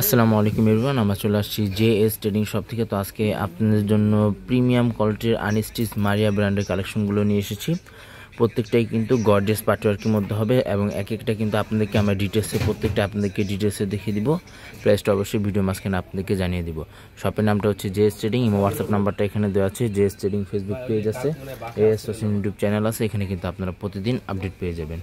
আসসালামু আলাইকুম এভরিওয়ান, আমরা চলে আসছি জেএস ট্রেডিং শপ থেকে। তো আজকে আপনাদের জন্য প্রিমিয়াম কোয়ালিটির আনস্টিচ মারিয়া ব্র্যান্ডের কালেকশনগুলো নিয়ে এসেছি। প্রত্যেকটাই কিন্তু গর্জিয়াস পার্টওয়ার্কের মধ্যে হবে এবং এক একটা কিন্তু আপনাদেরকে আমরা ডিটেলসে প্রত্যেকটা আপনাদেরকে ডিটেলসে দেখিয়ে দিব। প্রাইসটা অবশ্যই ভিডিও মাঝখানে আপনাদেরকে জানিয়ে দিব। শপের নামটা হচ্ছে জেএস ট্রেডিং, এবং হোয়াটসঅ্যাপ নাম্বারটা এখানে দেওয়া আছে। জেএস ট্রেডিং ফেসবুক পেজ আছে, এএস হোসেন ইউটিউব চ্যানেল আছে, এখানে কিন্তু আপনারা প্রতিদিন আপডেট পেয়ে যাবেন।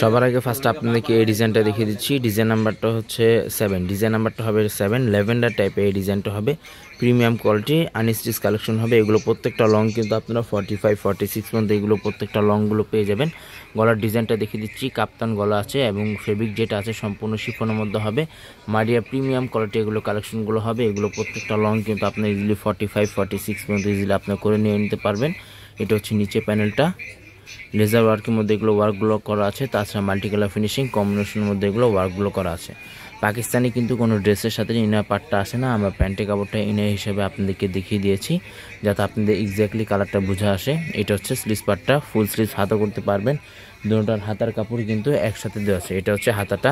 সবার আগে ফার্স্ট আপনাদেরকে এই ডিজাইনটা দেখিয়ে দিচ্ছি। ডিজাইন নাম্বারটা হচ্ছে 7, ডিজাইন নাম্বারটা হবে 7, ল্যাভেন্ডার টাইপের এই ডিজাইনটা হবে। প্রিমিয়াম কোয়ালিটি আনস্টিচ কালেকশন হবে। এগুলো প্রত্যেকটা লং কিন্তু আপনারা 45 46 মধ্যে এগুলো প্রত্যেকটা লংগুলো পেয়ে যাবেন। গলার ডিজাইনটা দেখিয়ে দিচ্ছি, কাপ্তান গলা আছে এবং ফেব্রিক যেটা আছে সম্পূর্ণ শিফনের মধ্যে হবে। মারিয়া প্রিমিয়াম কোয়ালিটি এগুলো কালেকশনগুলো হবে। এগুলো প্রত্যেকটা লং কিন্তু আপনি ইজিলি 45 46 মধ্যে ইজিলি আপনার করে নিয়ে নিতে পারবেন। এটা হচ্ছে নিচে প্যানেলটা, লেজার ওয়ার্কের মধ্যে এগুলো ওয়ার্কগুলো করা আছে। তাছাড়া মাল্টি কালার ফিনিশিং কম্বিনেশনের মধ্যে এগুলো ওয়ার্কগুলো করা আছে। পাকিস্তানি কিন্তু কোনো ড্রেসের সাথে ইনার পার্টটা আসে না, আমরা প্যান্টের কাপড়টা ইনার হিসেবে আপনাদেরকে দেখিয়ে দিয়েছি যাতে আপনাদের এক্স্যাক্টলি কালারটা বোঝা আসে। এটা হচ্ছে স্লিভস পার্টটা, ফুল স্লিভস হাতা করতে পারবেন। দুটোটার হাতার কাপড় কিন্তু একসাথে দেওয়া আছে। এটা হচ্ছে হাতাটা,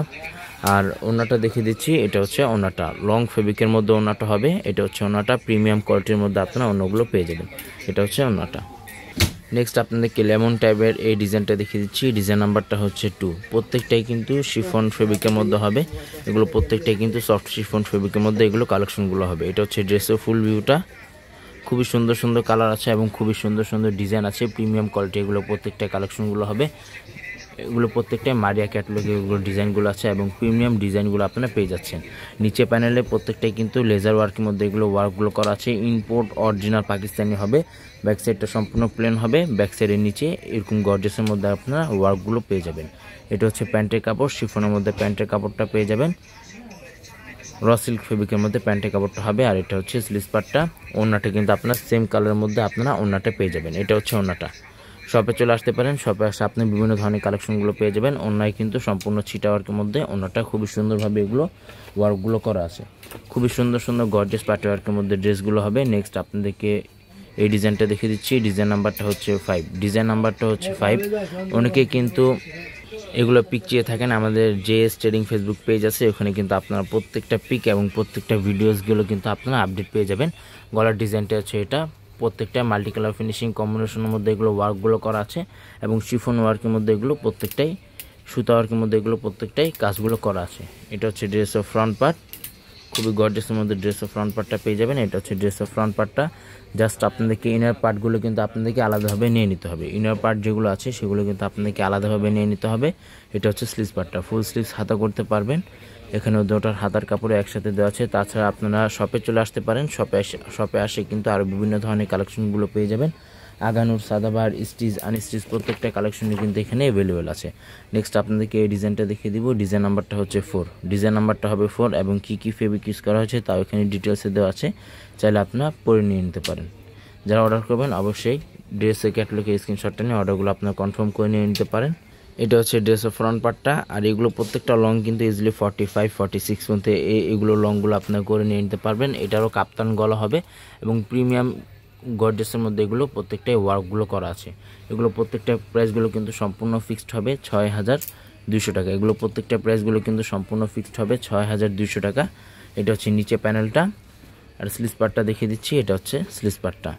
আর ওনাটা দেখিয়ে দিচ্ছি। এটা হচ্ছে ওনাটা, লং ফেব্রিকের মধ্যে ওনাটা হবে। এটা হচ্ছে ওনাটা, প্রিমিয়াম কোয়ালিটির মধ্যে আপনারা অন্যগুলো পেয়ে যাবেন। এটা হচ্ছে ওনাটা। নেক্সট আপনাদেরকে লেমন টাইপের এই ডিজাইনটা দেখিয়ে দিচ্ছি। ডিজাইন নাম্বারটা হচ্ছে 2। প্রত্যেকটাই কিন্তু শিফন ফেব্রিকের মধ্যে হবে। এগুলো প্রত্যেকটাই কিন্তু সফট শিফন ফেব্রিকের মধ্যে এগুলো কালেকশনগুলো হবে। এটা হচ্ছে ড্রেসের ফুল ভিউটা। খুবই সুন্দর সুন্দর কালার আছে এবং খুবই সুন্দর সুন্দর ডিজাইন আছে। প্রিমিয়াম কোয়ালিটি এগুলো প্রত্যেকটা কালেকশনগুলো হবে। এগুলো প্রত্যেকটাই মারিয়া ক্যাটালগে এগুলো ডিজাইনগুলো আছে এবং প্রিমিয়াম ডিজাইনগুলো আপনারা পেয়ে যাচ্ছেন। নিচে প্যানেলে প্রত্যেকটাই কিন্তু লেজার ওয়ার্কের মধ্যে এগুলো ওয়ার্কগুলো করা আছে। ইম্পোর্ট অরিজিনাল পাকিস্তানি হবে। ব্যাক সাইডটা সম্পূর্ণ প্লেন হবে। ব্যাক সাইডের নিচে এরকম গর্জেসের মধ্যে আপনারা ওয়ার্কগুলো পেয়ে যাবেন। এটা হচ্ছে প্যান্টের কাপড়, শিফনের মধ্যে প্যান্টের কাপড়টা পেয়ে যাবেন। র সিল্ক ফেব্রিকের মধ্যে প্যান্টের কাপড়টা হবে। আর এটা হচ্ছে স্লিভস পার্টটা। ওড়নাটা কিন্তু আপনার সেম কালারের মধ্যে আপনারা ওড়নাটা পেয়ে যাবেন। এটা হচ্ছে ওড়নাটা। শপে চলে আসতে পারেন, শপে আসে আপনি বিভিন্ন ধরনের কালেকশনগুলো পেয়ে যাবেন। ওড়নায় কিন্তু সম্পূর্ণ ছিটা ওয়ার্কের মধ্যে ওড়নাটা খুবই সুন্দরভাবে এগুলো ওয়ার্কগুলো করা আছে। খুবই সুন্দর সুন্দর গর্জিয়াস পার্টি ওয়ার্কের মধ্যে ড্রেসগুলো হবে। নেক্সট আপনাদেরকে এই ডিজাইনটা দেখিয়ে দিচ্ছি। ডিজাইন নাম্বারটা হচ্ছে 5, ডিজাইন নাম্বারটা হচ্ছে 5। অনেকে কিন্তু এগুলো পিক চেয়ে থাকেন, আমাদের জেএস ট্রেডিং ফেসবুক পেজ আছে, ওখানে কিন্তু আপনারা প্রত্যেকটা পিক এবং প্রত্যেকটা ভিডিওসগুলো কিন্তু আপনারা আপডেট পেয়ে যাবেন। গলার ডিজাইনটা হচ্ছে এটা। প্রত্যেকটা মাল্টি কালার ফিনিশিং কম্বিনেশনের মধ্যে এগুলো ওয়ার্কগুলো করা আছে এবং শিফন ওয়ার্কের মধ্যে এগুলো প্রত্যেকটাই, সুতা ওয়ার্কের মধ্যে এগুলো প্রত্যেকটাই কাজগুলো করা আছে। এটা হচ্ছে ড্রেস অফ ফ্রন্ট পার্ট, খুবই গর্জিয়াসের মধ্যে ড্রেস অফ ফ্রন্ট পার্টটা পেয়ে যাবেন। এটা হচ্ছে ড্রেস অফ ফ্রন্ট পার্টটা। জাস্ট আপনাদেরকে ইনার পার্টগুলো কিন্তু আপনাদেরকে আলাদাভাবে নিয়ে নিতে হবে। ইনার পার্ট যেগুলো আছে সেগুলো কিন্তু আপনাদেরকে আলাদাভাবে নিয়ে নিতে হবে। এটা হচ্ছে স্লিভস পার্টটা, ফুল স্লিভস হাতা করতে পারবেন। এখানেও দুটোর হাতার কাপড়ে একসাথে দেওয়া আছে। তাছাড়া আপনারা শপে চলে আসতে পারেন, শপে আসে কিন্তু আরও বিভিন্ন ধরনের কালেকশনগুলো পেয়ে যাবেন। আগানুর, সাদাবাহার, স্টিচ, আনস্টিচ প্রত্যেকটা কালেকশনই কিন্তু এখানে অ্যাভেলেবেল আছে। নেক্সট আপনাদেরকে এই ডিজাইনটা দেখিয়ে দিব। ডিজাইন নাম্বারটা হচ্ছে 4, ডিজাইন নাম্বারটা হবে 4 এবং কী কী ফেব্রিক ইউজ করা হয়েছে তাও এখানে ডিটেলসে দেওয়া আছে, চাইলে আপনারা পরে নিয়ে নিতে পারেন। যারা অর্ডার করবেন অবশ্যই ড্রেসের ক্যাটালগের স্ক্রিনশটটা নিয়ে অর্ডারগুলো আপনারা কনফার্ম করে নিয়ে নিতে পারেন। এটা হচ্ছে ড্রেসের ফ্রন্ট পার্টটা। আর এগুলো প্রত্যেকটা লং কিন্তু ইজিলি 45 46 মধ্যে এগুলো লংগুলো আপনারা করে নিয়ে নিতে পারবেন। এটারও কাপ্তান গলা হবে এবং প্রিমিয়াম গর্জেসের মধ্যে এগুলো প্রত্যেকটাই ওয়ার্কগুলো করা আছে। এগুলো প্রত্যেকটা প্রাইসগুলো কিন্তু সম্পূর্ণ ফিক্সড হবে 6200 টাকা। এগুলো প্রত্যেকটা প্রাইসগুলো কিন্তু সম্পূর্ণ ফিক্সড হবে 6200 টাকা। এটা হচ্ছে নিচে প্যানেলটা। আর স্লিভস পার্টটা দেখিয়ে দিচ্ছি। এটা হচ্ছে স্লিভস পার্টটা,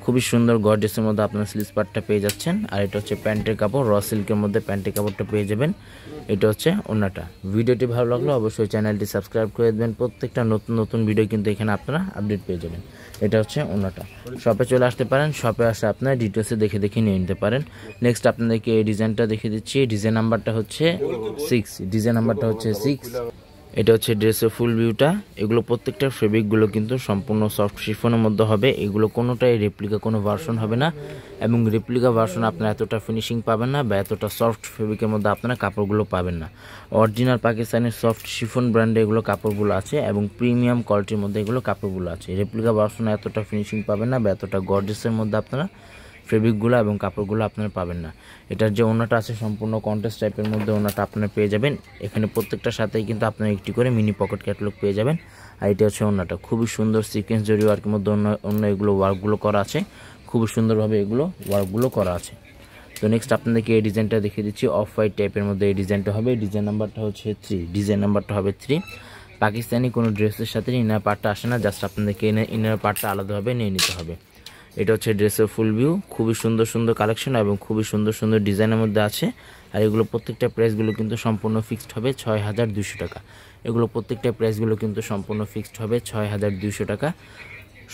খুবই সুন্দর গর্জেসের মধ্যে আপনার স্লিভস পার্টটা পেয়ে যাচ্ছেন। আর এটা হচ্ছে প্যান্টের কাপড়, র সিল্কের মধ্যে প্যান্টের কাপড়টা পেয়ে যাবেন। এটা হচ্ছে ওড়নাটা। ভিডিওটি ভালো লাগলো অবশ্যই চ্যানেলটি সাবস্ক্রাইব করে দেবেন। প্রত্যেকটা নতুন নতুন ভিডিও কিন্তু এখানে আপনারা আপডেট পেয়ে যাবেন। এটা হচ্ছে ওড়নাটা। শপে চলে আসতে পারেন, শপে আসে আপনারা ডিটেলসে দেখে দেখে নিয়ে নিতে পারেন। নেক্সট আপনাদেরকে এই ডিজাইনটা দেখিয়ে দিচ্ছি। ডিজাইন নাম্বারটা হচ্ছে 6, ডিজাইন নাম্বারটা হচ্ছে 6। এটা হচ্ছে ড্রেসের ফুল ভিউটা। এগুলো প্রত্যেকটা ফেব্রিকগুলো কিন্তু সম্পূর্ণ সফট শিফনের মধ্যে হবে। এগুলো কোনোটাই রেপ্লিকা কোনো ভার্সন হবে না এবং রেপ্লিকা ভার্সন আপনারা এতটা ফিনিশিং পাবেন না বা এতটা সফট ফেব্রিকের মধ্যে আপনারা কাপড়গুলো পাবেন না। অরিজিনাল পাকিস্তানের সফট শিফন ব্র্যান্ডে এগুলো কাপড়গুলো আছে এবং প্রিমিয়াম কোয়ালিটির মধ্যে এগুলো কাপড়গুলো আছে। রেপ্লিকা ভার্সনে এতটা ফিনিশিং পাবেন না বা এতটা গর্জিয়াসের মধ্যে আপনারা ফেব্রিকগুলো এবং কাপড়গুলো আপনারা পাবেন না। এটার যে ওড়নাটা আছে সম্পূর্ণ কন্ট্রাস্ট টাইপের মধ্যে ওড়নাটা আপনারা পেয়ে যাবেন। এখানে প্রত্যেকটার সাথেই কিন্তু আপনারা একটি করে মিনি পকেট ক্যাটালগ পেয়ে যাবেন। আর এটা হচ্ছে ওড়নাটা, খুবই সুন্দর সিকোয়েন্স জরি ওয়ার্কের মধ্যে অন্য এগুলো ওয়ার্কগুলো করা আছে। খুবই সুন্দরভাবে এগুলো ওয়ার্কগুলো করা আছে। তো নেক্সট আপনাদেরকে এই ডিজাইনটা দেখিয়ে দিচ্ছি, অফ হোয়াইট টাইপের মধ্যে এই ডিজাইনটা হবে। ডিজাইন নাম্বারটা হচ্ছে 3, ডিজাইন নাম্বারটা হবে 3। পাকিস্তানি কোনো ড্রেসের সাথে ইনার পার্টটা আসে না, জাস্ট আপনাদেরকে ইনার পার্টটা আলাদাভাবে নিয়ে নিতে হবে। এটা হচ্ছে ড্রেসের ফুল ভিউ, খুবই সুন্দর সুন্দর কালেকশন এবং খুবই সুন্দর সুন্দর ডিজাইনের মধ্যে আছে। আর এগুলো প্রত্যেকটা প্রাইসগুলো কিন্তু সম্পূর্ণ ফিক্সড হবে 6200 টাকা। এগুলো প্রত্যেকটা প্রাইসগুলো কিন্তু সম্পূর্ণ ফিক্সড হবে 6200 টাকা।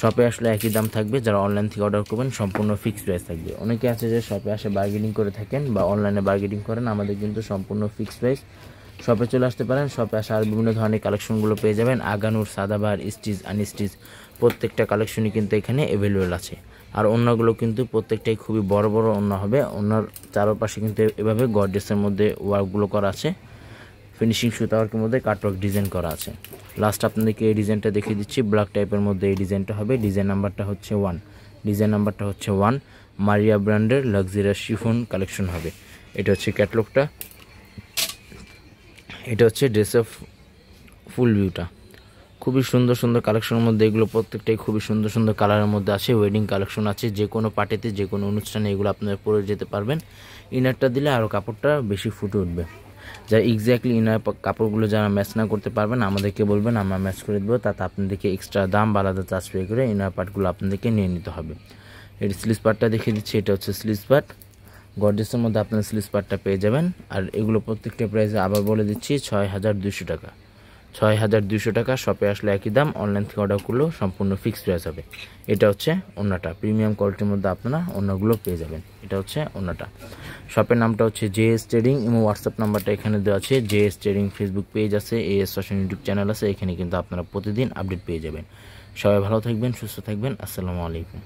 শপে আসলে একই দাম থাকবে, যারা অনলাইন থেকে অর্ডার করবেন সম্পূর্ণ ফিক্সড প্রাইস থাকবে। অনেকে আছে যে শপে আসে বার্গেনিং করে থাকেন বা অনলাইনে বার্গেনিং করেন, আমাদের কিন্তু সম্পূর্ণ ফিক্সড প্রাইস। শপে চলে আসতে পারেন, শপে আসে আর বিভিন্ন ধরনের কালেকশনগুলো পেয়ে যাবেন। আগানুর, সাদাবাহার, স্টিচ, আনস্টিচ প্রত্যেকটা কালেকশনই কিন্তু এখানে অ্যাভেলেবেল আছে। আর ওড়নাগুলো কিন্তু প্রত্যেকটাই খুবই বড় বড় ওড়না হবে। ওড়নার চারপাশে কিন্তু এভাবে গর্জিয়াসের মধ্যে ওয়ার্কগুলো করা আছে, ফিনিশিং সুতা ওয়ার্কের মধ্যে কাটওয়ার্ক ডিজাইন করা আছে। লাস্ট আপনাদেরকে এই ডিজাইনটা দেখিয়ে দিচ্ছি, ব্ল্যাক টাইপের মধ্যে এই ডিজাইনটা হবে। ডিজাইন নাম্বারটা হচ্ছে 1, ডিজাইন নাম্বারটা হচ্ছে 1। মারিয়া ব্র্যান্ডের লাক্সারিয়াস শিফন কালেকশন হবে। এটা হচ্ছে ক্যাটলগটা, এটা হচ্ছে ড্রেসের ফুল ভিউটা। খুবই সুন্দর সুন্দর কালেকশনের মধ্যে এগুলো প্রত্যেকটাই খুবই সুন্দর সুন্দর কালারের মধ্যে আছে। ওয়েডিং কালেকশন আছে, যে কোনো পার্টিতে যে কোনো অনুষ্ঠানে এগুলো আপনারা পরে যেতে পারবেন। ইনারটা দিলে আরও কাপড়টা বেশি ফুটে উঠবে। যারা এক্স্যাক্টলি ইনার কাপড়গুলো যারা ম্যাচ না করতে পারবেন আমাদেরকে বলবেন, আমরা ম্যাচ করে দেবো। তাতে আপনাদেরকে এক্সট্রা দাম বা আলাদা চার্জ পে করে ইনার পার্টগুলো আপনাদেরকে নিয়ে নিতে হবে। এর স্লিভস পার্টটা দেখিয়ে দিচ্ছি, এটা হচ্ছে স্লিভস পার্ট। গর্জিয়াসের মধ্যে আপনারা স্লিভস পার্টটা পেয়ে যাবেন। আর এগুলো প্রত্যেকটা প্রাইসে আবার বলে দিচ্ছি 6200 টাকা। 6200 টাকা। শপে আসলে একই দাম, অনলাইন থেকে অর্ডার করলেও সম্পূর্ণ ফিক্সড প্রাইস হবে। এটা হচ্ছে ওড়নাটা, প্রিমিয়াম কোয়ালিটির মধ্যে আপনারা ওড়নাগুলো পেয়ে যাবেন। এটা হচ্ছে ওড়নাটা। শপের নামটা হচ্ছে JS ট্রেডিং এবং হোয়াটসঅ্যাপ নাম্বারটা এখানে দেওয়া আছে। JS ট্রেডিং ফেসবুক পেজ আছে, AS ফ্যাশন ইউটিউব চ্যানেল আছে, এখানে কিন্তু আপনারা প্রতিদিন আপডেট পেয়ে যাবেন। সবাই ভালো থাকবেন, সুস্থ থাকবেন। আসসালামু আলাইকুম।